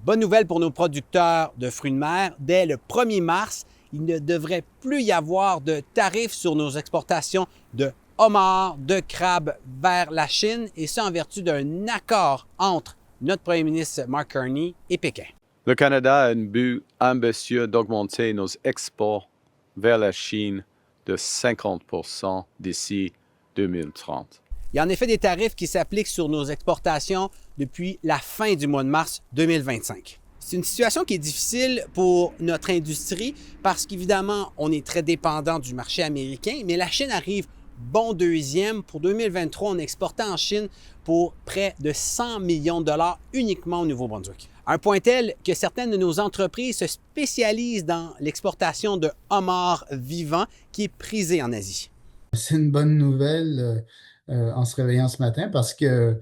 Bonne nouvelle pour nos producteurs de fruits de mer. Dès le 1er mars, il ne devrait plus y avoir de tarifs sur nos exportations de homards, de crabes vers la Chine, et ça en vertu d'un accord entre notre premier ministre Mark Carney et Pékin. Le Canada a un but ambitieux d'augmenter nos exports vers la Chine de 50% d'ici 2030. Il y a en effet des tarifs qui s'appliquent sur nos exportations depuis la fin du mois de mars 2025. C'est une situation qui est difficile pour notre industrie parce qu'évidemment, on est très dépendant du marché américain, mais la Chine arrive bon deuxième. Pour 2023, on exportait en Chine pour près de 100 millions de dollars uniquement au Nouveau-Brunswick. À un point tel que certaines de nos entreprises se spécialisent dans l'exportation de homards vivants qui est prisé en Asie. C'est une bonne nouvelle en se réveillant ce matin parce que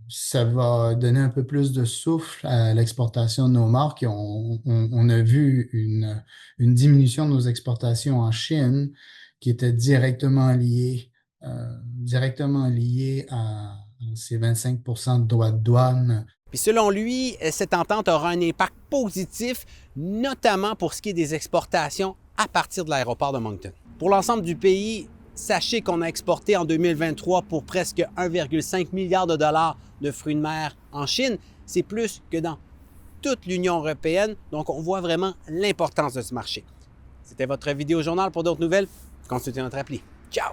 ça va donner un peu plus de souffle à l'exportation de nos marques. On a vu une diminution de nos exportations en Chine qui était directement liée à ces 25% de droits de douane. Puis selon lui, cette entente aura un impact positif, notamment pour ce qui est des exportations à partir de l'aéroport de Moncton. Pour l'ensemble du pays, sachez qu'on a exporté en 2023 pour presque 1,5 milliard de dollars de fruits de mer en Chine. C'est plus que dans toute l'Union européenne, donc on voit vraiment l'importance de ce marché. C'était votre vidéo journal. Pour d'autres nouvelles, consultez notre appli. Ciao!